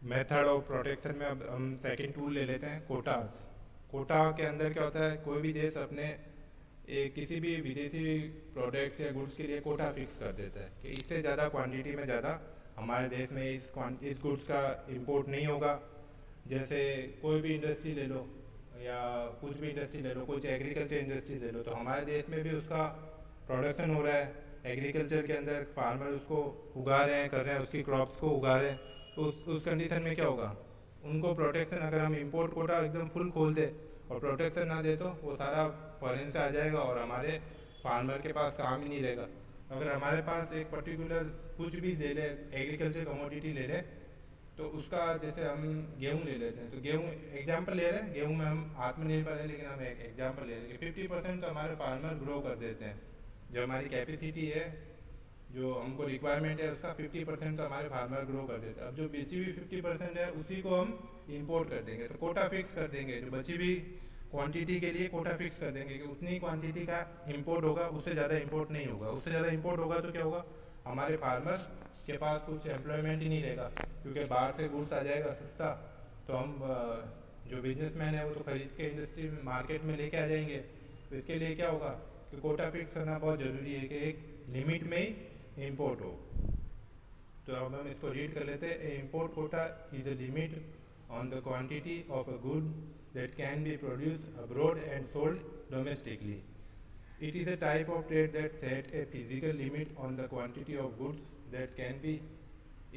Method of protection में अब हम सेकंड टूल ले लेते हैं, कोटास। कोटा के अंदर क्या होता है, कोई भी देश अपने किसी भी विदेशी प्रोडक्ट्स या गुड्स के लिए कोटा फिक्स कर देता है कि इससे ज़्यादा क्वांटिटी में ज़्यादा हमारे देश में इस गुड्स का इंपोर्ट नहीं होगा। जैसे कोई भी इंडस्ट्री ले लो या कुछ भी इंडस्ट्री ले लो, कुछ एग्रीकल्चर इंडस्ट्री ले लो, तो हमारे देश में भी उसका प्रोडक्शन हो रहा है। एग्रीकल्चर के अंदर फार्मर उसको उगा रहे हैं, कर रहे हैं, उसकी क्रॉप्स को उगा रहे हैं। तो उस कंडीशन में क्या होगा, उनको प्रोटेक्शन, अगर हम इंपोर्ट कोटा एकदम फुल खोल दे और प्रोटेक्शन ना दे तो वो सारा फॉरेन से आ जाएगा और हमारे फार्मर के पास काम ही नहीं रहेगा। अगर हमारे पास एक पर्टिकुलर कुछ भी ले ले, एग्रीकल्चर कमोडिटी ले ले, तो उसका जैसे हम गेहूँ ले लेते हैं, तो गेहूँ एग्जाम्पल ले रहे हैं, गेहूँ में हम आत्मनिर्भर है, लेकिन हम एक एग्जाम्पल ले रहे हैं कि 50% तो हमारे फार्मर ग्रो कर देते हैं। जो हमारी कैपेसिटी है, जो हमको रिक्वायरमेंट है, उसका 50% तो हमारे फार्मर ग्रो कर देते हैं। अब जो बची हुई 50% है उसी को हम इंपोर्ट कर देंगे, तो कोटा फिक्स कर देंगे। जो बची हुई क्वांटिटी के लिए कोटा फिक्स कर देंगे कि उतनी क्वांटिटी का इंपोर्ट होगा, उससे ज़्यादा इंपोर्ट नहीं होगा। उससे ज़्यादा इंपोर्ट होगा तो क्या होगा, हमारे फार्मर के पास कुछ एम्प्लॉयमेंट ही नहीं रहेगा, क्योंकि बाहर से गुड्स आ जाएगा सस्ता। तो हम जो बिजनेसमैन है वो तो खरीद के इंडस्ट्री में मार्केट में लेके आ जाएंगे। तो इसके लिए क्या होगा कि कोटा फिक्स करना बहुत ज़रूरी है कि एक लिमिट में ही इंपोर्ट हो। तो अब हम इसको रीड कर लेते हैं। Import Kota is a limit on the quantity of a good that can be produced abroad and sold domestically. It is a type of trade that set a physical limit on the quantity of goods that can be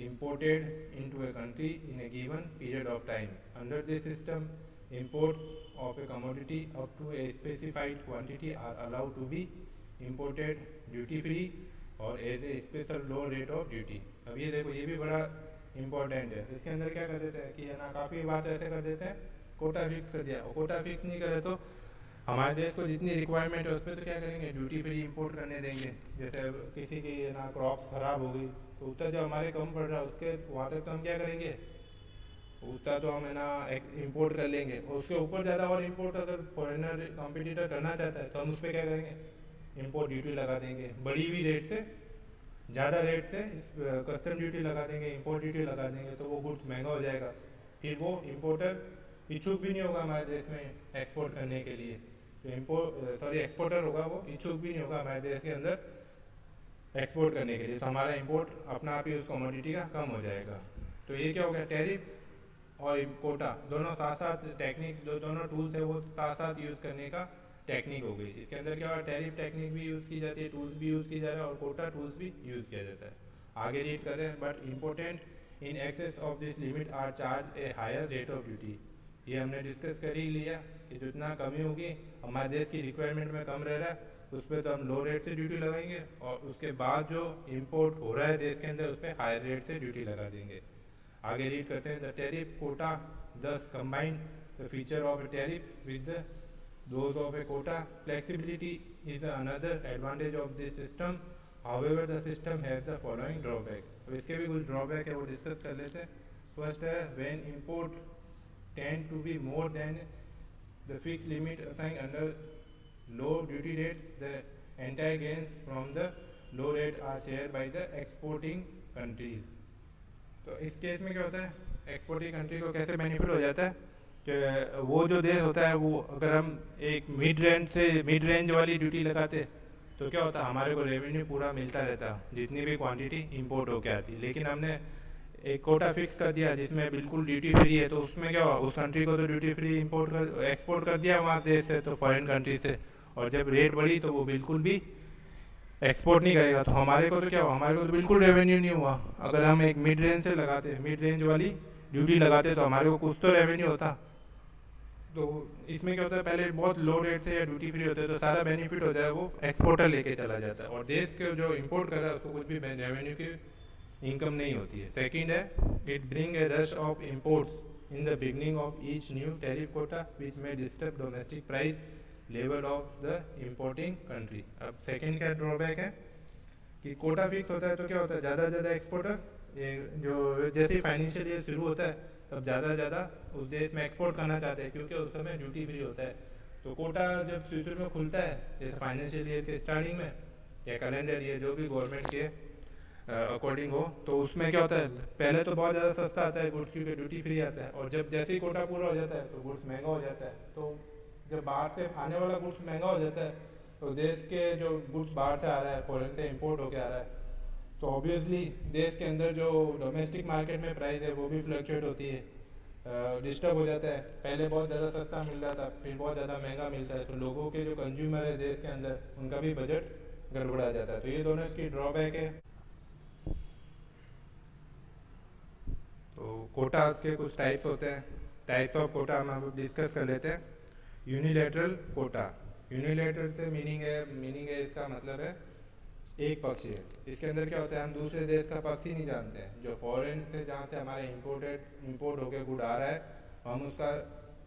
imported into a country in a given period of time. Under this system, imports of a commodity up to a specified quantity are allowed to be imported duty free or as a special low rate of duty. अब ये देखो, ये भी बड़ा important है। इसके अंदर क्या कर देते हैं कि है ना, काफ़ी बात ऐसे कर देते हैं, कोटा फिक्स कर दिया, और कोटा फिक्स नहीं करे तो हमारे देश को जितनी रिक्वायरमेंट है उसमें तो क्या करेंगे, ड्यूटी फ्री इंपोर्ट करने देंगे। जैसे किसी की ना क्रॉप्स खराब हो गई तो उतना जो हमारे कम पड़ रहा है उसके वहाँ तक तो हम क्या करेंगे, उतना तो हम है ना इंपोर्ट कर लेंगे। और उसके ऊपर ज़्यादा और इंपोर्ट अगर फॉरेनर कॉम्पिटिटर करना चाहता है तो हम उस पर क्या करेंगे, इंपोर्ट ड्यूटी लगा देंगे, बड़ी हुई रेट से, ज़्यादा रेट से कस्टम ड्यूटी लगा देंगे, इंपोर्ट ड्यूटी लगा देंगे, तो वो गुड्स महंगा हो जाएगा। फिर वो इम्पोर्टर इच्छुक भी नहीं होगा हमारे देश में एक्सपोर्ट करने के लिए। तो एक्सपोर्टर होगा वो इच्छुक भी नहीं होगा हमारे देश के अंदर एक्सपोर्ट करने के लिए। तो हमारा इंपोर्ट अपना आप ही उस कमोडिटी का कम हो जाएगा। तो ये क्या हो गया, टैरिफ और कोटा दोनों साथ साथ टेक्निक, जो दोनों टूल्स है वो साथ साथ यूज़ करने का टेक्निक हो गई। इसके अंदर क्या हुआ, टैरिफ टेक्निक भी यूज़ की जाती है, टूल्स भी यूज़ किया जा रहा है और कोटा टूल्स भी यूज़ किया जाता है। आगे रीड करें। But important in excess of this limit are charge a higher rate of duty. ये हमने डिस्कस कर ही लिया कि जितना कमी होगी, हमारे देश की रिक्वायरमेंट में कम रह रहा है, उस पर तो हम लो रेट से ड्यूटी लगाएंगे, और उसके बाद जो इंपोर्ट हो रहा है देश के अंदर उस पर हायर रेट से ड्यूटी लगा देंगे। आगे रीड करते हैं। द टैरिफ कोटा दस combine the feature of A tariff with those of a quota. Flexibility is another advantage of this system. However, the system has the following drawback. तो इसके भी कुछ ड्रॉबैक है, वो डिस्कस कर लेते हैं। फर्स्ट है, when import tend to be more than the fixed limit assigned under low duty rate, the entire gains from the low rate are shared by the exporting countries. तो इस case में क्या होता है, एक्सपोर्टिंग कंट्री को कैसे benefit हो जाता है कि वो जो देश होता है, वो अगर हम एक मिड रेंज वाली ड्यूटी लगाते तो क्या होता, हमारे को रेवेन्यू पूरा मिलता रहता जितनी भी क्वांटिटी इंपोर्ट होके आती। लेकिन हमने एक कोटा फिक्स कर दिया जिसमें बिल्कुल ड्यूटी फ्री है, तो उसमें क्या हुआ, उस कंट्री को तो ड्यूटी फ्री एक्सपोर्ट कर दिया वहाँ देश से, तो फॉरेन कंट्री से, और जब रेट बढ़ी तो वो बिल्कुल भी एक्सपोर्ट नहीं करेगा। तो हमारे को तो क्या हुआ, हमारे को तो बिल्कुल रेवेन्यू नहीं हुआ। अगर हम एक मिड रेंज से लगाते, मिड रेंज वाली ड्यूटी लगाते, तो हमारे को कुछ तो रेवेन्यू होता। तो इसमें क्या होता है, पहले बहुत लो रेट से या ड्यूटी फ्री होते हैं तो सारा बेनिफिट होता है वो एक्सपोर्टर लेके चला जाता है, और देश के जो इंपोर्ट कर रहा है उसको कुछ भी रेवेन्यू की इनकम नहीं होती है। सेकंड है, it bring a rush of imports in the beginning of each new tariff quota which may disturb domestic price level of the importing country. अब सेकंड क्या ड्रॉबैक है कि कोटा फिक्स होता है तो क्या होता है, ज़्यादा से ज़्यादा एक्सपोर्टर, ये जो जैसे ही फाइनेंशियल ईयर शुरू होता है तब ज़्यादा से ज़्यादा उस देश में एक्सपोर्ट करना चाहते हैं, क्योंकि उस समय ड्यूटी फ्री होता है। तो कोटा जब फ्यूचर में खुलता है, जैसे फाइनेंशियल ईयर के स्टार्टिंग में या कैलेंडर ईयर, जो भी गवर्नमेंट के अकॉर्डिंग हो, तो उसमें क्या होता है, पहले तो बहुत ज़्यादा सस्ता आता है गुड्स क्योंकि ड्यूटी फ्री आता है, और जब जैसे ही कोटा पूरा हो जाता है तो गुड्स महंगा हो जाता है। तो जब बाहर से आने वाला गुड्स महंगा हो जाता है तो देश के जो गुड्स बाहर से आ रहा है, फॉरेन से इंपोर्ट होके आ रहा है, तो ऑब्वियसली देश के अंदर जो डोमेस्टिक मार्केट में प्राइस है वो भी फ्लक्चुएट होती है, डिस्टर्ब हो जाता है। पहले बहुत ज़्यादा सस्ता मिल रहा था, फिर बहुत ज़्यादा महंगा मिलता है, तो लोगों के जो कंज्यूमर है देश के अंदर उनका भी बजट गड़बड़ा जाता है। तो ये दोनों इसकी ड्रॉबैक है। तो कोटास के कुछ टाइप्स होते हैं, टाइप्स ऑफ कोटा हम अब डिस्कस कर लेते हैं। यूनिलेटरल कोटा, यूनिलेटरल से मीनिंग है इसका मतलब है एक पक्षीय। इसके अंदर क्या होता है, हम दूसरे देश का पक्ष ही नहीं जानते हैं, जो फॉरेन से जहाँ से हमारे इंपोर्ट होकर गुड आ रहा है हम उसका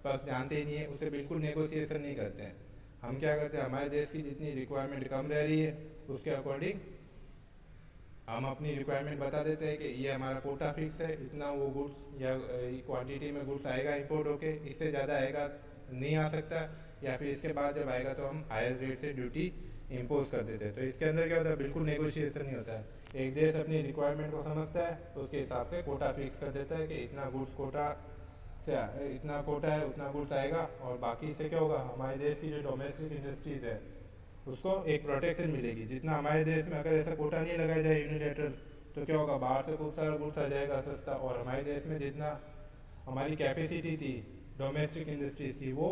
पक्ष जानते ही नहीं है, उससे बिल्कुल नेगोशिएशन नहीं करते हैं। हम क्या करते हैं, हमारे देश की जितनी रिक्वायरमेंट कम रह रही है उसके अकॉर्डिंग हम अपनी रिक्वायरमेंट बता देते हैं कि ये हमारा कोटा फिक्स है, इतना वो गुड्स या क्वांटिटी में गुड्स आएगा इंपोर्ट होके, इससे ज़्यादा आएगा नहीं आ सकता, या फिर इसके बाद जब आएगा तो हम हायर रेट से ड्यूटी इम्पोज कर देते हैं। तो इसके अंदर क्या होता है, बिल्कुल नेगोशिएशन नहीं होता है। एक देश अपनी रिक्वायरमेंट को समझता है तो उसके हिसाब से कोटा फिक्स कर देता है कि इतना गुड्स कोटा से इतना कोटा है, उतना गुड्स आएगा, और बाकी से क्या होगा, हमारे देश की जो डोमेस्टिक इंडस्ट्रीज है उसको एक प्रोटेक्शन मिलेगी। जितना हमारे देश में अगर ऐसा कोटा नहीं लगाया जाए यूनिलेटरल, तो क्या होगा, बाहर से खूब सारा गुड्स आ जाएगा सस्ता, और हमारे देश में जितना हमारी कैपेसिटी थी डोमेस्टिक इंडस्ट्रीज की वो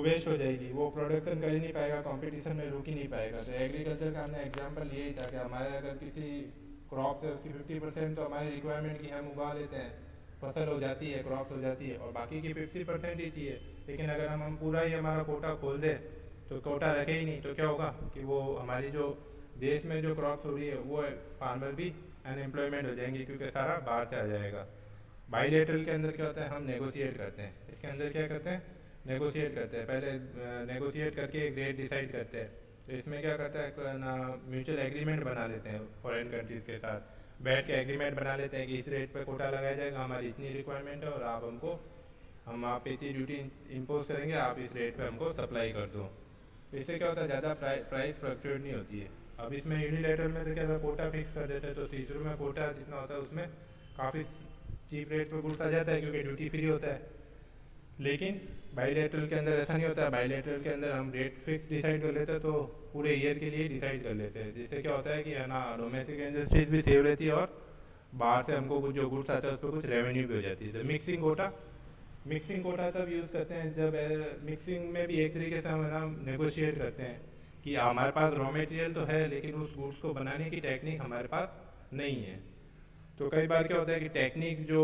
वेस्ट हो जाएगी, वो प्रोडक्शन कर ही नहीं पाएगा, कंपटीशन में रुक ही नहीं पाएगा। तो एग्रीकल्चर का हमने एग्जांपल यही था कि हमारे अगर किसी क्रॉप से उसकी 50% तो हमारी रिक्वायरमेंट की हम उगा लेते हैं, फसल हो जाती है, क्रॉप्स हो जाती है, और बाकी की 50% ही चाहिए। लेकिन अगर हम पूरा ही हमारा कोटा खोल दें तो कोटा रखे ही नहीं, तो क्या होगा कि वो हमारी जो देश में जो क्रॉप्स हो रही है वो फार्मर भी अनएम्प्लॉयमेंट हो जाएंगे क्योंकि सारा बाहर से आ जाएगा। बाईलेटरल के अंदर क्या होता है, हम नेगोशिएट करते हैं। इसके अंदर क्या करते हैं, नेगोशिएट करते हैं, पहले नेगोशिएट करके एक रेट डिसाइड करते हैं। तो इसमें क्या करता है ना, म्यूचुअल एग्रीमेंट बना लेते हैं फॉरेन कंट्रीज़ के साथ, बैठ के एग्रीमेंट बना लेते हैं कि इस रेट पे कोटा लगाया जाएगा, हमारी इतनी रिक्वायरमेंट है और हम आप पे इतनी ड्यूटी इम्पोज करेंगे, आप इस रेट पे हमको सप्लाई कर दो। तो इससे क्या होता है, ज़्यादा प्राइस फ्लक्चुएट नहीं होती है। अब इसमें यूनिलेटरल में तो क्या होता है, कोटा फिक्स कर देते हैं, तो सीजरू में कोटा जितना होता है उसमें काफ़ी चीप रेट पे गुड्स आ जाता है क्योंकि ड्यूटी फ्री होता है। लेकिन बाईलेटरल के अंदर ऐसा नहीं होता है, बाईलेटरल के अंदर हम रेट फिक्स डिसाइड कर लेते हैं, तो पूरे ईयर के लिए डिसाइड कर लेते हैं, जिससे क्या होता है कि है ना, डोमेस्टिक इंडस्ट्रीज भी सेव रहती है और बाहर से हमको कुछ जो गुड्स आता है उस पर कुछ रेवेन्यू भी हो जाती है। तो मिक्सिंग कोटा तब यूज़ करते हैं जब मिक्सिंग में भी एक तरीके से हम है ना नेगोशिएट करते हैं कि हमारे पास रॉ मटेरियल तो है लेकिन उस गुड्स को बनाने की टेक्निक हमारे पास नहीं है। तो कई बार क्या होता है कि टेक्निक जो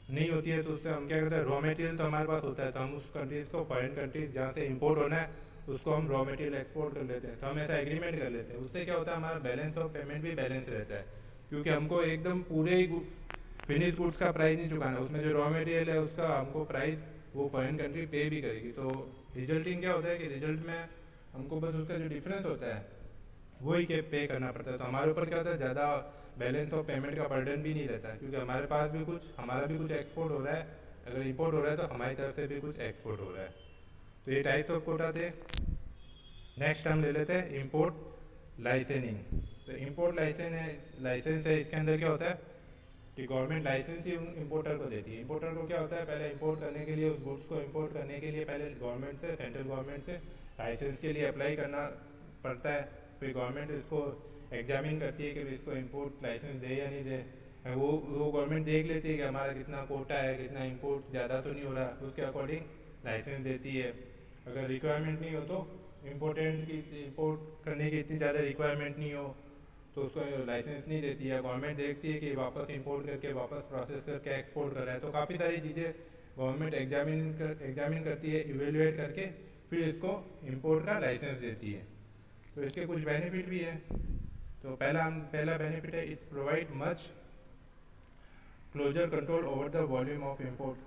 नहीं होती है तो उससे हम क्या करते हैं, रॉ मटेरियल तो हमारे पास होता है, तो हम उस कंट्रीज़ को, फॉरेन कंट्रीज जहाँ से इंपोर्ट होना है उसको हम रॉ मटेरियल एक्सपोर्ट कर लेते हैं। तो हम ऐसा एग्रीमेंट कर लेते हैं, उससे क्या होता है, हमारा बैलेंस ऑफ पेमेंट भी बैलेंस रहता है, क्योंकि हमको एकदम पूरे ही फिनिश गुड्स का प्राइस नहीं चुकाना, उसमें जो रॉ मटेरियल है उसका हमको प्राइस वो फॉरेन कंट्री पे भी करेगी। तो रिजल्टिंग क्या होता है कि रिजल्ट में हमको बस उसका जो डिफरेंस होता है वही के पे करना पड़ता है। तो हमारे ऊपर क्या होता है, ज़्यादा बैलेंस ऑफ पेमेंट का बर्डन भी नहीं रहता है, क्योंकि हमारा भी कुछ एक्सपोर्ट हो रहा है, अगर इंपोर्ट हो रहा है तो हमारी तरफ से भी कुछ एक्सपोर्ट हो रहा है। तो ये टाइप्स ऑफ कोटा थे। नेक्स्ट हम ले लेते हैं इंपोर्ट लाइसेंसिंग। तो इंपोर्ट लाइसेंस है, इसके अंदर क्या होता है कि गवर्नमेंट लाइसेंस ही इंपोर्टर को देती है। इंपोर्टर को क्या होता है, पहले इंपोर्ट करने के लिए, उस गुड्स को इंपोर्ट करने के लिए पहले गवर्नमेंट से, सेंट्रल गवर्नमेंट से लाइसेंस के लिए अप्लाई करना पड़ता है। फिर गवर्नमेंट इसको एग्जामिन करती है कि इसको इंपोर्ट लाइसेंस दे या नहीं दे। वो गवर्नमेंट देख लेती है कि हमारा कितना कोटा है, कितना इंपोर्ट ज़्यादा तो नहीं हो रहा, उसके अकॉर्डिंग लाइसेंस देती है। अगर रिक्वायरमेंट नहीं हो तो इंपोर्ट करने की इतनी ज़्यादा रिक्वायरमेंट नहीं हो तो उसको लाइसेंस नहीं देती है। गवर्नमेंट देखती है कि वापस इंपोर्ट करके वापस प्रोसेस करके एक्सपोर्ट कर रहा है, तो काफ़ी सारी चीज़ें गवर्नमेंट एग्जामिन करती है, इवेलुएट करके फिर इसको इंपोर्ट का लाइसेंस देती है। तो इसके कुछ बेनिफिट भी है। तो पहला बेनिफिट है, it provide much closer control over the volume of import.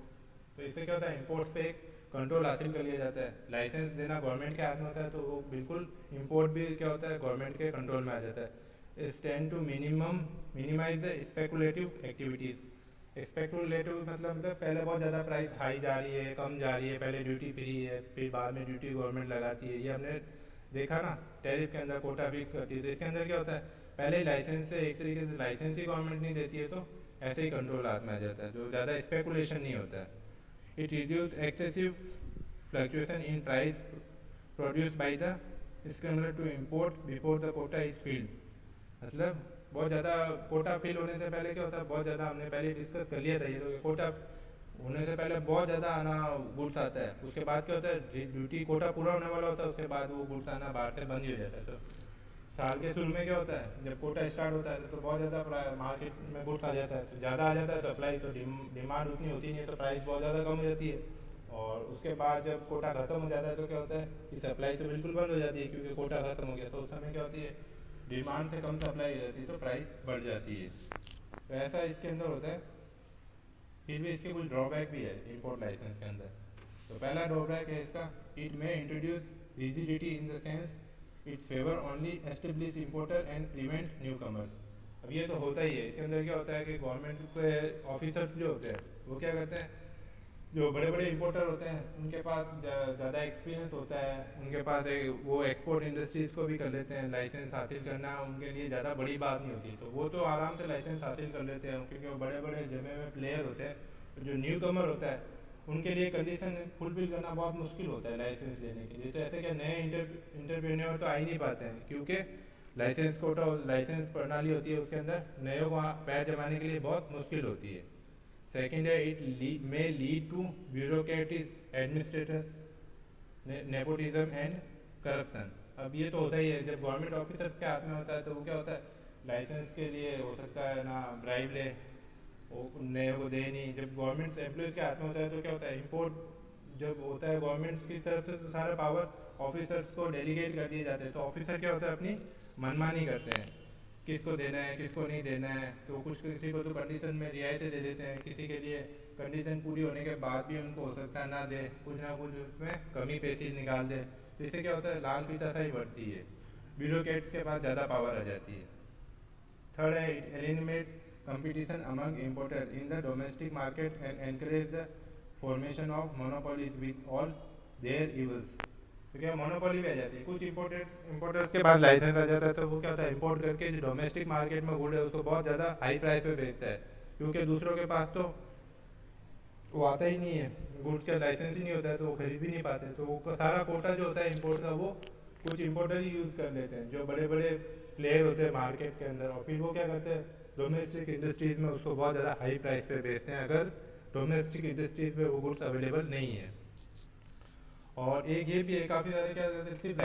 तो इससे क्या होता है, इंपोर्ट्स पे एक कंट्रोल हासिल कर लिया जाता है। लाइसेंस देना गवर्नमेंट के हाथ में होता है, तो वो बिल्कुल इंपोर्ट भी क्या होता है, गवर्नमेंट के कंट्रोल में आ जाता है। Tend to minimize the speculative activities. Speculative मतलब पहले बहुत ज़्यादा प्राइस हाई जा रही है, कम जा रही है, पहले ड्यूटी फ्री है, फिर बाद में ड्यूटी गवर्नमेंट लगाती है, ये हमने देखा ना, टैरिफ के अंदर कोटा फिक्स करती है। तो इसके अंदर क्या होता है, पहले लाइसेंस से एक तरीके से लाइसेंस ही गवर्नमेंट नहीं देती है, तो ऐसे ही कंट्रोल हाथ में आ जाता है, जो ज़्यादा स्पेकुलेशन नहीं होता है. It reduce excessive fluctuation in price produce by the scrambler to import before the quota is filled. मतलब बहुत ज़्यादा कोटा फिल होने से पहले क्या होता है, बहुत ज़्यादा हमने पहले डिस्कस कर लिया था ये, तो कोटा होने से पहले बहुत ज़्यादा आना गुड्स आता है. उसके बाद क्या होता है, ड्यूटी कोटा पूरा होने वाला होता है, उसके बाद वो गुड्स आना बाहर से बंद ही हो जाता है. तो साल के शुरू में क्या होता है, जब कोटा स्टार्ट होता है तो बहुत ज़्यादा मार्केट में गुड्स आ जाता है, तो ज़्यादा आ जाता है सप्लाई, तो डिमांड उतनी होती नहीं है, तो प्राइस बहुत ज़्यादा कम हो जाती है. और उसके बाद जब कोटा ख़त्म हो जाता है तो क्या होता है कि सप्लाई तो बिल्कुल बंद हो जाती है, क्योंकि कोटा ख़त्म हो गया. तो उस समय क्या होती है, डिमांड से कम सप्लाई हो जाती है, तो प्राइस बढ़ जाती है. तो ऐसा इसके अंदर होता है. फिर भी इसके कुछ ड्रॉबैक भी है इंपोर्ट लाइसेंस के अंदर. तो पहला ड्रॉबैक है इसका, it may introduce rigidity in the sense it's favour only establish importer and prevent new commerce. अब ये तो होता ही है. इसके अंदर क्या होता है कि गवर्नमेंट के ऑफिसर्स जो होते हैं वो क्या करते हैं, जो बड़े बड़े इंपोर्टर होते हैं उनके पास ज़्यादा एक्सपीरियंस होता है, उनके पास वो एक्सपोर्ट इंडस्ट्रीज़ को भी कर लेते हैं. लाइसेंस हासिल करना उनके लिए ज़्यादा बड़ी बात नहीं होती, तो वो तो आराम से लाइसेंस हासिल कर लेते हैं, क्योंकि वो बड़े बड़े जमे हुए प्लेयर होते हैं. जो न्यू कमर होता है उनके लिए कंडीशन फुलफिल करना बहुत मुश्किल होता है लाइसेंस लेने के लिए. तो ऐसे क्या नए इंटरप्रेन्योर तो आ ही नहीं पाते हैं, क्योंकि लाइसेंस प्रणाली होती है उसके अंदर नए को पैर जमाने के लिए बहुत मुश्किल होती है. सेकेंड है, it may lead to bureaucratic administrators nepotism and corruption. अब ये तो होता ही है, जब गवर्नमेंट ऑफिसर्स के हाथ में होता है तो वो क्या होता है, लाइसेंस के लिए हो सकता है ना ब्राइब ले, वो नए को दे नहीं. जब गवर्नमेंट एम्प्लॉयज़ के हाथ में होता है तो क्या होता है, इम्पोर्ट जब होता है गवर्नमेंट की तरफ से तो सारा पावर ऑफिसर्स को डेलीगेट कर दिए जाते हैं. तो ऑफिसर क्या होता है, अपनी मनमानी करते हैं, किसको देना है किसको नहीं देना है. तो कुछ किसी को तो कंडीशन में रियायतें दे देते हैं, किसी के लिए कंडीशन पूरी होने के बाद भी उनको हो सकता है ना दे, कुछ ना कुछ उसमें कमी पेशी निकाल दे. तो इससे क्या होता है, लाल फीता सा ही बढ़ती है, ब्यूरोक्रेट्स के पास ज़्यादा पावर आ जाती है. थर्ड है, it eliminate competition among importers in the domestic market and encourage the formation of monopolies with all their evils. तो क्या मोनोपोली भी आ जाती है, कुछ इंपोर्टर्स के पास लाइसेंस आ जाता है, तो वो क्या होता है, इंपोर्ट करके जो डोमेस्टिक मार्केट में गुड है उसको बहुत ज़्यादा हाई प्राइस पे बेचता है, क्योंकि दूसरों के पास तो वो आता ही नहीं है, गुड्स का लाइसेंस ही नहीं होता है, तो वो खरीद भी नहीं पाते. तो वो सारा कोटा जो होता है इंपोर्ट का वो कुछ इंपोर्टर ही यूज़ कर लेते हैं, जो बड़े बड़े प्लेयर होते हैं मार्केट के अंदर. और फिर वो क्या करते हैं, डोमेस्टिक इंडस्ट्रीज़ में उसको बहुत ज़्यादा हाई प्राइस पे बेचते हैं, अगर डोमेस्टिक इंडस्ट्रीज़ में वो गुड्स अवेलेबल नहीं है. और एक ये भी है, काफ़ी सारे क्या करते हैं, सिर्फ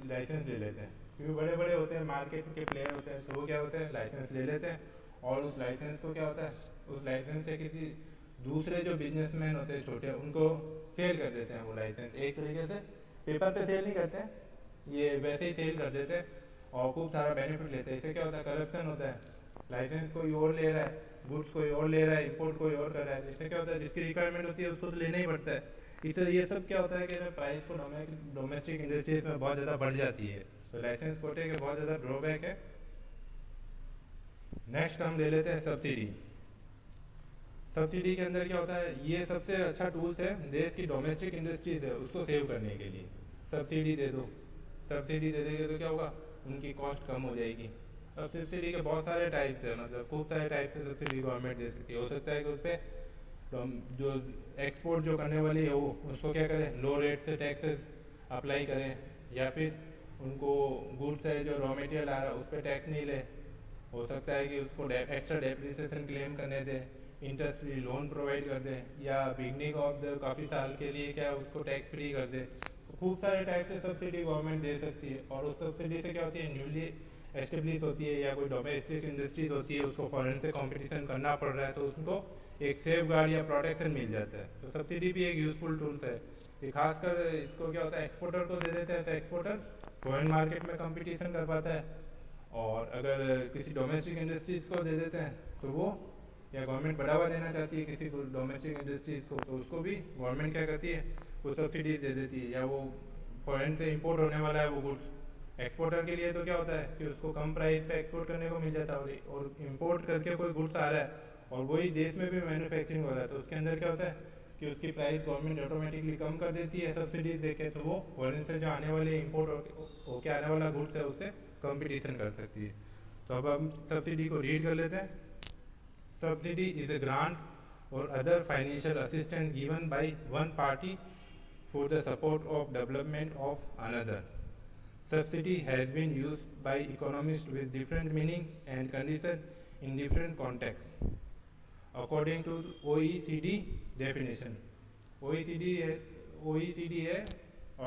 लाइसेंस ले लेते हैं, क्योंकि बड़े बड़े होते हैं मार्केट के प्लेयर होते हैं, तो वो क्या होते हैं लाइसेंस ले लेते हैं, और उस लाइसेंस को क्या होता है, उस लाइसेंस से किसी दूसरे जो बिजनेसमैन होते हैं छोटे, उनको सेल कर देते हैं. वो लाइसेंस एक तरीके से पेपर पे सेल नहीं करते हैं, ये वैसे ही सेल कर देते हैं और खूब सारा बेनिफिट लेते हैं. इससे क्या होता है, करप्शन होता है, लाइसेंस कोई और ले रहा है, गुड्स कोई और ले रहा है, इंपोर्ट कोई और कर रहा है. इससे क्या होता है, जिसकी रिक्वायरमेंट होती है उसको तो लेना ही पड़ता है. इससे ये सब क्या होता है कि प्राइस को डोमेस्टिक इंडस्ट्रीज में बहुत ज़्यादा बढ़ जाती है. तो लाइसेंस कोटे के बहुत ज़्यादा ड्रॉबैक है. नेक्स्ट हम ले लेते हैं सब्सिडी. सब्सिडी के अंदर क्या होता है, ये सबसे अच्छा टूल्स है देश की डोमेस्टिक इंडस्ट्रीज है उसको सेव करने के लिए. सब्सिडी दे दो, सब्सिडी दे देंगे तो क्या होगा, उनकी कॉस्ट कम हो जाएगी. अब सब्सिडी के बहुत सारे टाइप्स है, मतलब खूब सारे टाइप से सब्सिडी गवर्नमेंट दे सकती है. हो सकता है कि उस पर जो एक्सपोर्ट जो करने वाली है वो उसको क्या करें, लो रेट से टैक्सेस अप्लाई करें, या फिर उनको गुड्स है जो रॉ मटेरियल आ रहा है उस पर टैक्स नहीं ले. हो सकता है कि उसको एक्स्ट्रा डेप्रिसिएशन क्लेम करने दे, इंटरेस्ट फ्री लोन प्रोवाइड कर दे, या बिगनिंग ऑफ द काफ़ी साल के लिए क्या उसको टैक्स फ्री कर दे. खूब सारे टाइप से सब्सिडी गवर्नमेंट दे सकती है. और उस सब्सिडी से क्या होती है, न्यूली एस्टेब्लिश होती है या कोई डोमेस्टिक इंडस्ट्रीज होती है उसको फॉरेन से कंपटीशन करना पड़ रहा है, तो उसको एक सेफ गार्ड या प्रोटेक्शन मिल जाता है. तो सब्सिडी भी एक यूजफुल टूल्स है. ये खासकर इसको क्या होता है, एक्सपोर्टर को दे देते हैं, तो एक्सपोर्टर फॉरेन मार्केट में कंपटीशन कर पाता है. और अगर किसी डोमेस्टिक इंडस्ट्रीज को दे देते हैं तो वो, या गवर्नमेंट बढ़ावा देना चाहती है किसी को डोमेस्टिक इंडस्ट्रीज को, तो उसको भी गवर्नमेंट क्या करती है, वो सब्सिडीज दे देती है. या वो फॉरेन से इंपोर्ट होने वाला है वो गुड्स, एक्सपोर्टर के लिए तो क्या होता है कि उसको कम प्राइस पे एक्सपोर्ट करने को मिल जाता है. और इंपोर्ट करके कोई गुड्स आ रहा है और वही देश में भी मैन्युफैक्चरिंग हो रहा है, तो उसके अंदर क्या होता है कि उसकी प्राइस गवर्नमेंट ऑटोमेटिकली कम कर देती है सब्सिडीज देके, तो वो फॉरेन से जो आने वाले इंपोर्ट होके आने वाला गुड्स है उससे कंपटीशन कर सकती है. तो अब हम सब्सिडी को रीड कर लेते हैं। सब्सिडी इज अ ग्रांट और other financial assistance given by one party for the support of development of another. Subsidy has been used by economists with different meaning and condition in different contexts. According to OECD definition, OECD है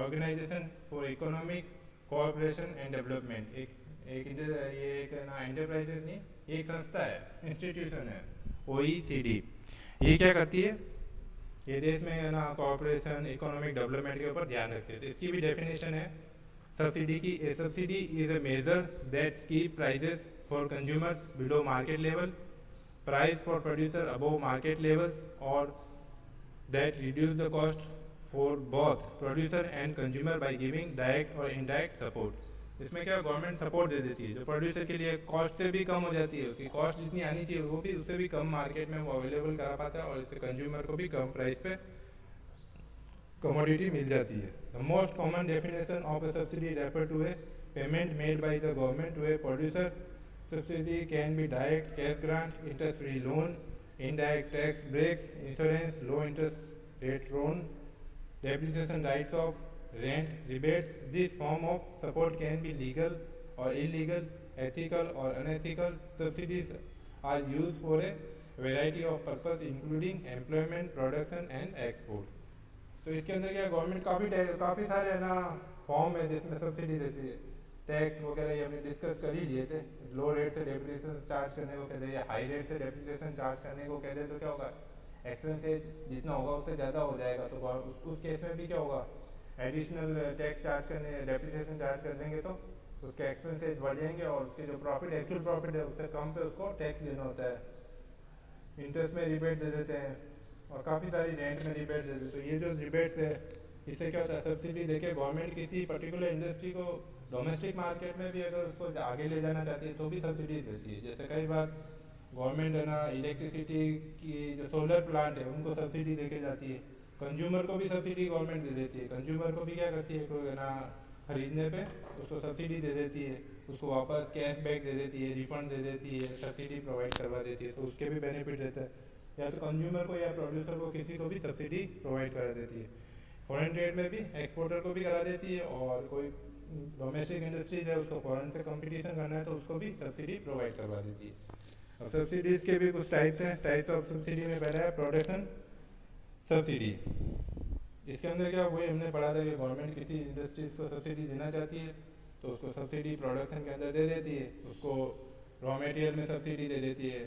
Organization for Economic Cooperation and Development. ये एक ना enterprises नहीं, एक संस्था है, institution है, OECD. ये क्या करती है? ये देश में है ना कॉर्पोरेशन इकोनॉमिक डेवलपमेंट के ऊपर ध्यान रखते हैं। तो इसकी भी डेफिनेशन है सब्सिडी की। A subsidy is a measure that keep prices for consumers below market level, price for producer above market levels, और that reduce the cost for both producer and consumer by giving direct और indirect support. इसमें क्या government support दे देती है, जो producer के लिए cost से भी कम हो जाती है, उसकी कॉस्ट जितनी आनी चाहिए वो भी उससे भी कम मार्केट में वो अवेलेबल करा पाता है, और इससे कंज्यूमर को भी कम प्राइस पे कमोडिटी मिल जाती है। The most common definition of a subsidy refer to a payment made by the government to a producer. Subsidy can be direct cash grant, interest free loan, indirect tax breaks, insurance, low interest rate loan, depreciation rights of rent, rebates. This form of support can be legal or illegal, ethical or unethical. Subsidies are used for a variety of purpose including employment, production and export. तो इसके अंदर क्या government काफ़ी सारे है ना form है जिसमें सब्सिडी देती है। टैक्स वगैरह ये हमने डिस्कस कर ही लिए थे। लो रेट से डेप्रिसिएशन चार्ज करने को कहते हैं, या हाई रेट से डेप्रिसिएशन चार्ज करने को कहते हैं। तो क्या होगा, एक्सपेंसेज जितना होगा उससे ज़्यादा हो जाएगा, तो उस केस में भी क्या होगा, एडिशनल टैक्स चार्ज करने, डेप्रिसिएशन चार्ज कर देंगे तो उसके एक्सपेंसेज बढ़ जाएंगे, और उसके जो प्रॉफिट एक्चुअल प्रॉफिट है उससे कम पे उसको टैक्स देना होता है। इंटरेस्ट में रिबेट दे देते हैं, और काफ़ी सारी रेंट में रिबेट दे देते हैं। तो ये जो रिबेट्स है इससे क्या होता है, सब्सिडी देके गवर्नमेंट किसी पर्टिकुलर इंडस्ट्री को डोमेस्टिक मार्केट में भी अगर उसको आगे ले जाना चाहती है तो भी सब्सिडी देती है। जैसे कई बार गवर्नमेंट है ना इलेक्ट्रिसिटी की जो सोलर प्लांट है उनको सब्सिडी देके जाती है, कंज्यूमर को भी सब्सिडी गवर्नमेंट दे देती है। कंज्यूमर को भी क्या करती है, कोई है ना खरीदने पे उसको सब्सिडी दे देती है, उसको वापस कैश बैक दे देती है, रिफंड दे देती है, सब्सिडी प्रोवाइड करवा देती है, तो उसके भी बेनिफिट रहता है। या तो कंज्यूमर को या प्रोड्यूसर को किसी को भी सब्सिडी प्रोवाइड करा देती है। फॉरेन ट्रेड में भी एक्सपोर्टर को भी करा देती है, और कोई डोमेस्टिक इंडस्ट्रीज है उसको फॉरेन से कंपटीशन करना है तो उसको भी सब्सिडी प्रोवाइड करवा देती है। अब सब्सिडीज के भी कुछ टाइप्स हैं। टाइप्स ऑफ सब्सिडी में पहला है प्रोडक्शन सब्सिडी। इसके अंदर क्या वही हमने पढ़ा था कि गवर्नमेंट किसी इंडस्ट्रीज को सब्सिडी देना चाहती है तो उसको सब्सिडी प्रोडक्शन के अंदर दे देती है, उसको रॉ मटेरियल में सब्सिडी दे देती है,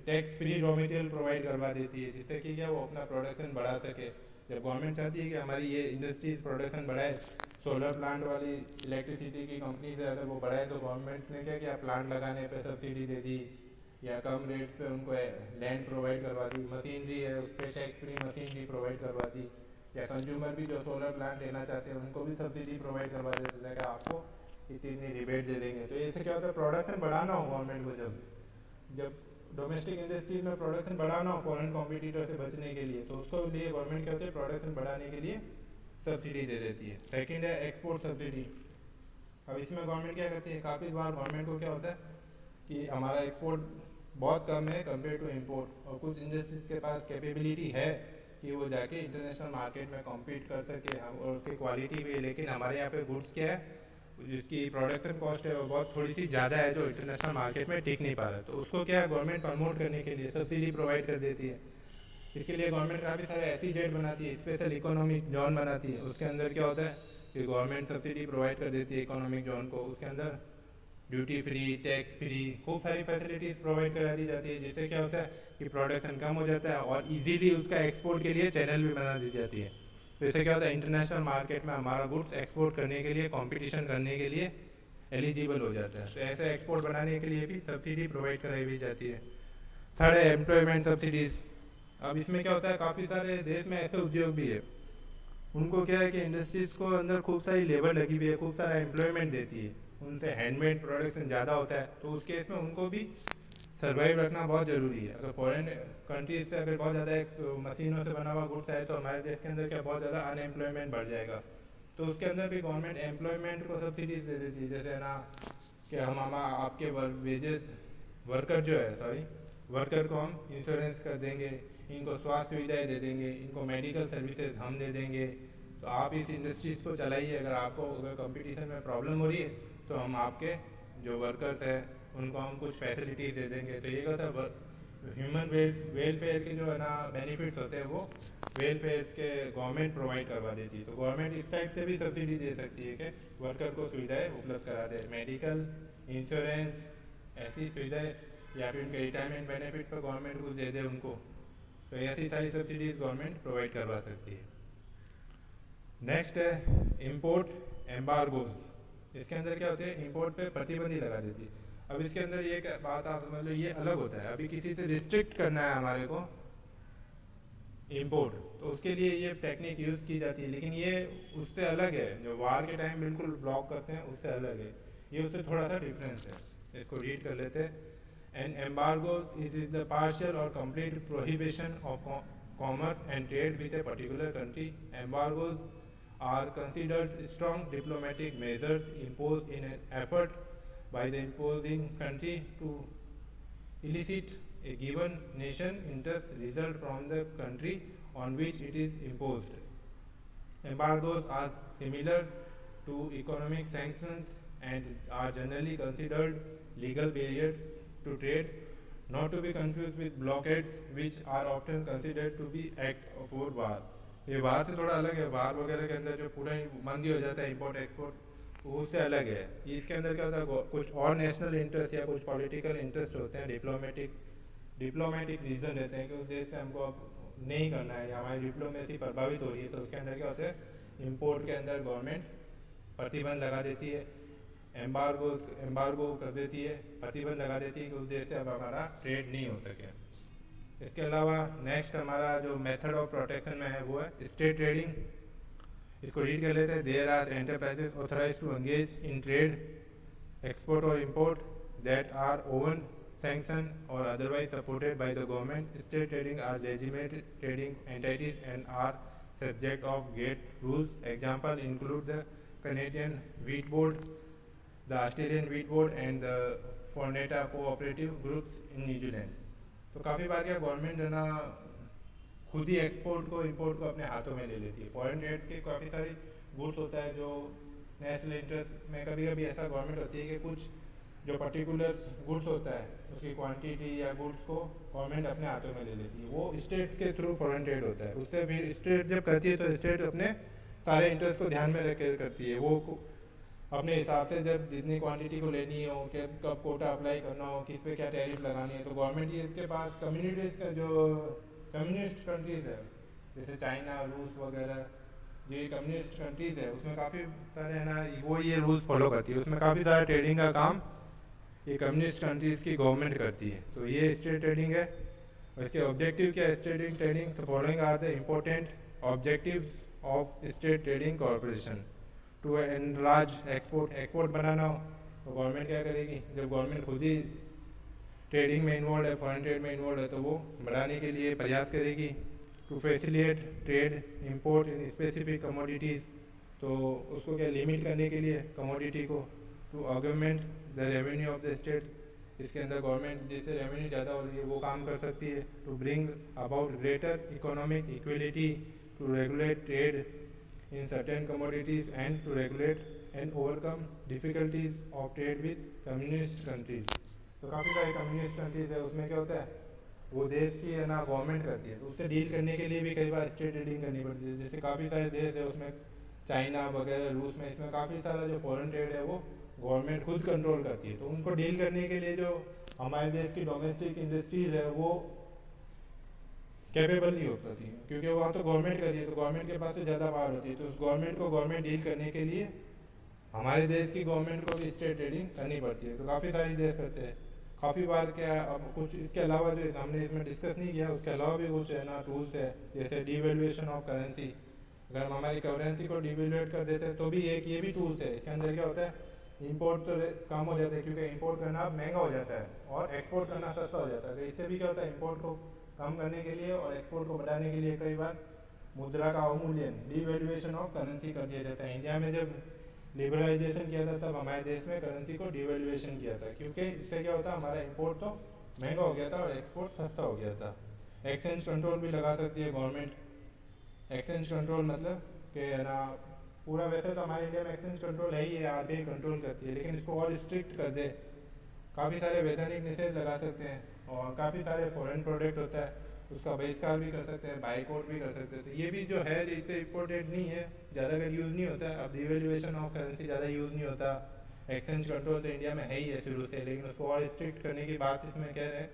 tax free raw material provide करवा देती है, जिससे कि क्या वो अपना प्रोडक्शन बढ़ा सके। जब गवर्नमेंट चाहती है कि हमारी ये इंडस्ट्रीज प्रोडक्शन बढ़ाए, सोलर प्लांट वाली इलेक्ट्रिसिटी की कंपनी से अगर वो बढ़ाए तो गवर्नमेंट ने क्या किया, प्लांट लगाने पे सब्सिडी दे दी, या कम रेट्स पे उनको लैंड प्रोवाइड करवा दी, मशीनरी है उस पर टैक्स फ्री मशीनरी प्रोवाइड करवा दी, या कंज्यूमर भी जो सोलर प्लांट लेना चाहते हैं उनको भी सब्सिडी प्रोवाइड करवा देते हैं कि आपको इतनी रिबेट दे देंगे। तो इससे क्या होता है, प्रोडक्शन बढ़ाना हो गवर्नमेंट को, जब डोमेस्टिक इंडस्ट्रीज में प्रोडक्शन बढ़ाना हो फॉरेन कॉम्पिटिटर से बचने के लिए, तो उसको लिए गवर्नमेंट क्या होती है, प्रोडक्शन बढ़ाने के लिए सब्सिडी दे देती है। सेकेंड है एक्सपोर्ट सब्सिडी। अब इसमें गवर्नमेंट क्या करती है, काफ़ी बार गवर्नमेंट को क्या होता है कि हमारा एक्सपोर्ट बहुत कम है कंपेयर टू इंपोर्ट, और कुछ इंडस्ट्रीज के पास कैपेबिलिटी है कि वो जाके इंटरनेशनल मार्केट में कॉम्पीट कर सके, और उसकी क्वालिटी भी है, लेकिन हमारे यहाँ पे गुड्स क्या है, जिसकी प्रोडक्शन कॉस्ट है वो बहुत थोड़ी सी ज़्यादा है, जो इंटरनेशनल मार्केट में टिक नहीं पा रहा है। तो उसको क्या गवर्नमेंट प्रमोट करने के लिए सब्सिडी प्रोवाइड कर देती है। इसके लिए गवर्नमेंट काफ़ी सारे ऐसी जेड बनाती है, स्पेशल इकोनॉमिक जोन बनाती है। उसके अंदर क्या होता है कि गवर्नमेंट सब्सिडी प्रोवाइड कर देती है इकोनॉमिक जोन को, उसके अंदर ड्यूटी फ्री, टैक्स फ्री, खूब सारी फैसिलिटीज़ प्रोवाइड करा दी जाती है, जिससे क्या होता है कि प्रोडक्शन कम हो जाता है और इजीली उसका एक्सपोर्ट के लिए चैनल भी बना दी जाती है। तो इससे क्या होता है, इंटरनेशनल मार्केट में हमारा गुड्स एक्सपोर्ट करने के लिए, कंपटीशन करने के लिए एलिजिबल हो जाता है। तो ऐसे एक्सपोर्ट बनाने के लिए भी सब्सिडी प्रोवाइड कराई भी जाती है। थर्ड है एम्प्लॉयमेंट सब्सिडीज़। अब इसमें क्या होता है, काफ़ी सारे देश में ऐसे उद्योग भी है, उनको क्या है कि इंडस्ट्रीज़ को अंदर खूब सारी लेबर लगी हुई है, खूब सारा एम्प्लॉयमेंट देती है, उनसे हैंडमेड प्रोडक्शन ज़्यादा होता है, तो उस केस में उनको भी सर्वाइव रखना बहुत ज़रूरी है। अगर फॉरेन कंट्रीज से अगर बहुत ज़्यादा मशीनों से बना हुआ गुड्स आए तो हमारे देश के अंदर क्या बहुत ज़्यादा अनएम्प्लॉयमेंट बढ़ जाएगा। तो उसके अंदर भी गवर्नमेंट एम्प्लॉयमेंट को सब्सिडीज दे देती है, जैसे ना कि हम आपके वेजेस वर्कर जो है सॉरी वर्कर को हम इंश्योरेंस कर देंगे, इनको स्वास्थ्य सुविधाएं दे देंगे, इनको मेडिकल सर्विसेज हम दे देंगे, तो आप इस इंडस्ट्रीज़ को चलाइए। अगर आपको अगर कंपटीशन में प्रॉब्लम हो रही है तो हम आपके जो वर्कर्स हैं उनको हम कुछ फैसिलिटीज़ दे देंगे। तो ये कहता है ह्यूमन वेलफेयर के जो है ना बेनिफिट्स होते हैं वो वेलफेयर के गवर्नमेंट प्रोवाइड करवा देती है। तो गवर्नमेंट इस टाइप से भी सब्सिडी दे सकती है कि वर्कर को सुविधाएं उपलब्ध करा दे, मेडिकल इंश्योरेंस ऐसी सुविधाएं, या फिर उनके रिटायरमेंट बेनिफिट पर गवर्नमेंट कुछ दे दे उनको। तो ऐसी सारी सब्सिडीज गवर्नमेंट प्रोवाइड करवा सकती है। नेक्स्ट है इम्पोर्ट एम्बार्गोज। इसके अंदर क्या होते हैं, इम्पोर्ट पे प्रतिबंध लगा देती है। अब इसके अंदर ये बात आप समझ लो, ये अलग होता है। अभी किसी से रिस्ट्रिक्ट करना है हमारे को इम्पोर्ट, तो उसके लिए ये टेक्निक यूज़ की जाती है, लेकिन ये उससे अलग है। जो वार के टाइम बिल्कुल ब्लॉक करते हैं उससे अलग है, ये उससे थोड़ा सा डिफरेंस है। इसको रीड कर लेते हैं। An embargo is the partial और complete prohibition of commerce and trade with a particular country. Embargoes are considered strong diplomatic measures imposed in an effort by the imposing country to elicit a given nation interest result from the country on which it is imposed. Embargoes are similar to economic sanctions and are generally considered legal barriers to trade, not to be confused with blockades, which are often considered to be act of war. ये वार से थोड़ा अलग है। वार वगैरह के अंदर जो पूरा मंदी हो जाता है इम्पोर्ट एक्सपोर्ट, वो उससे अलग है। इसके अंदर क्या होता है, कुछ और नेशनल इंटरेस्ट या कुछ पॉलिटिकल इंटरेस्ट होते हैं, डिप्लोमेटिक रीज़न रहते हैं कि उस देश से हमको अब नहीं करना है या हमारी डिप्लोमेसी प्रभावित हो रही है, तो उसके अंदर क्या होता है, इम्पोर्ट के अंदर गवर्नमेंट प्रतिबंध लगा देती है, एम्बार्गो कर देती है, प्रतिबंध लगा देती है कि उस देश से अब हमारा ट्रेड नहीं हो सके। इसके अलावा नेक्स्ट हमारा जो मेथड ऑफ प्रोटेक्शन में है वो है स्टेट ट्रेडिंग। इसको रीड कर लेते हैं। There are enterprises authorized to engage in trade, export or import that are owned sanction or otherwise supported by the government. State trading are legitimate trading entities and are subject of GATT rules. Example include the Canadian wheat board, the Australian wheat board and the Fonterra cooperative groups in New Zealand. तो काफ़ी बार क्या government है ना खुद ही export को import को अपने हाथों में ले लेती है। फॉरेन ट्रेड्स के काफ़ी सारी गुड्स होता है जो नेशनल इंटरेस्ट में, कभी कभी ऐसा गवर्नमेंट होती है कि कुछ जो पर्टिकुलर गुड्स होता है उसकी क्वांटिटी या गुड्स को गवर्नमेंट अपने हाथों में ले लेती है। वो स्टेट्स के थ्रू फॉरेन ट्रेड होता है, उससे भी स्टेट जब करती है तो स्टेट अपने सारे इंटरेस्ट को ध्यान में रख कर करती है। वो अपने हिसाब से जब जितनी क्वांटिटी को लेनी हो, कि कब कोटा अप्लाई करना हो, किस पे क्या टैरिफ लगानी है, तो गवर्नमेंट ये इसके पास कम्युनिटीज़ का जो कम्युनिस्ट कंट्रीज़ है जैसे चाइना, रूस वगैरह, जो ये कम्युनिस्ट कंट्रीज़ है उसमें काफ़ी सारे है ना वो ये रूल्स फॉलो करती है। उसमें काफ़ी सारा ट्रेडिंग का काम ये कम्युनिस्ट कंट्रीज़ की गवर्नमेंट करती है। तो ये स्टेट ट्रेडिंग है। और इसके ऑब्जेक्टिव क्या है स्टेट ट्रेडिंग? तो following are the important objectives of state trading corporation. To enlarge export बनाना हो तो गवर्नमेंट क्या करेगी, जब गवर्नमेंट खुद ही ट्रेडिंग में इन्वॉल्व है, फॉरेन ट्रेड में इन्वॉल्व है, तो वो बढ़ाने के लिए प्रयास करेगी। To facilitate trade import in specific commodities, तो उसको क्या लिमिट करने के लिए कमोडिटी को। To augment the revenue of the state, इसके अंदर गवर्नमेंट जैसे रेवेन्यू ज़्यादा हो रही है वो काम कर सकती है। To bring about greater economic equality, to regulate trade in certain commodities and to regulate and overcome difficulties of trade with communist countries। तो काफ़ी सारे कम्युनिस्ट कंट्रीज है, उसमें क्या होता है वो देश की है ना गवर्नमेंट करती है, तो उससे डील करने के लिए भी कई बार स्टेट ट्रेडिंग करनी पड़ती है। जैसे काफ़ी सारे देश है उसमें चाइना वगैरह, रूस में, इसमें काफ़ी सारा जो फॉरेन ट्रेड है वो गवर्नमेंट खुद कंट्रोल करती है। तो उनको डील करने के लिए जो हमारे देश की डोमेस्टिक इंडस्ट्रीज है वो कैपेबल नहीं हो पाती, क्योंकि वहाँ तो गवर्नमेंट कर रही है, तो गवर्नमेंट के पास तो ज़्यादा पावर होती है। तो उस गवर्नमेंट को गवर्नमेंट डील करने के लिए हमारे देश की गवर्नमेंट को भी स्टेट ट्रेडिंग करनी पड़ती है। तो काफ़ी सारी देश करते हैं। काफ़ी बार क्या अब कुछ इसके अलावा जो हमने इसमें डिस्कस नहीं किया उसके अलावा भी कुछ है ना टूल्स है, जैसे डिवेल्युएशन ऑफ करेंसी। अगर हम हमारी करेंसी को डिवेल्युएट कर देते हैं तो भी एक ये भी टूल्स है। इसके अंदर क्या होता है इंपोर्ट तो कम हो जाता है, क्योंकि इंपोर्ट करना महंगा हो जाता है और एक्सपोर्ट करना सस्ता हो जाता है। तो इससे भी क्या होता है इंपोर्ट को कम करने के लिए और एक्सपोर्ट को बढ़ाने के लिए कई बार मुद्रा का अवमूल्यन, डिवेल्युएशन ऑफ करेंसी कर दिया जाता है। इंडिया में जब लिबरलाइजेशन किया था तब हमारे देश में करेंसी को डिवेल्युएशन किया था, क्योंकि इससे क्या होता हमारा इंपोर्ट तो महंगा हो गया था और एक्सपोर्ट सस्ता हो गया था। एक्सचेंज कंट्रोल भी लगा सकती है गवर्नमेंट। एक्सचेंज कंट्रोल मतलब कि है ना, पूरा वैसे तो हमारे इंडिया में एक्सचेंज कंट्रोल है ही है, आरबीआई कंट्रोल करती है, लेकिन इसको और स्ट्रिक्ट कर दे। काफ़ी सारे वैधानिक निषेध लगा सकते हैं, और काफ़ी सारे फॉरेन प्रोडक्ट होता है उसका बहिष्कार भी कर सकते हैं, बाइकआउट भी कर सकते हैं। तो ये भी जो है इतने इम्पोर्टेंट नहीं है, ज़्यादातर यूज़ नहीं होता है। अब डिवेल्युएशन ऑफ करेंसी ज़्यादा यूज़ नहीं होता। एक्सचेंज कंट्रोल तो इंडिया में है ही है शुरू से, लेकिन उसको और स्ट्रिक्ट करने की बात इसमें कह रहे हैं।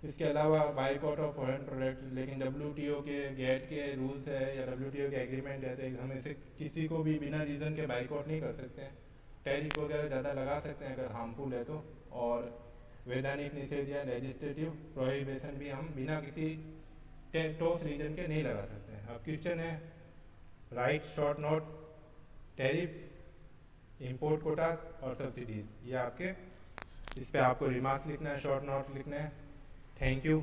इसके अलावा बाइकआउट ऑफ फॉरेन प्रोडक्ट, लेकिन डब्ल्यूटीओ के गेट के रूल्स है या डब्ल्यूटीओ के एग्रीमेंट है, हम इसे किसी को भी बिना रीज़न के बाइकआउट नहीं कर सकते हैं। टैरिफ वगैरह ज़्यादा लगा सकते हैं अगर हार्मफुल है तो, और वैधानिक निषेध या लेजिस्लेटिव प्रोहिबिशन भी हम बिना किसी ठोस रीजन के नहीं लगा सकते हैं। अब क्वेश्चन है, right short note tariff, import quotas और सब्सिडीज, ये आपके इस पे आपको रिमार्क्स लिखना है, शॉर्ट नोट लिखना है। Thank you.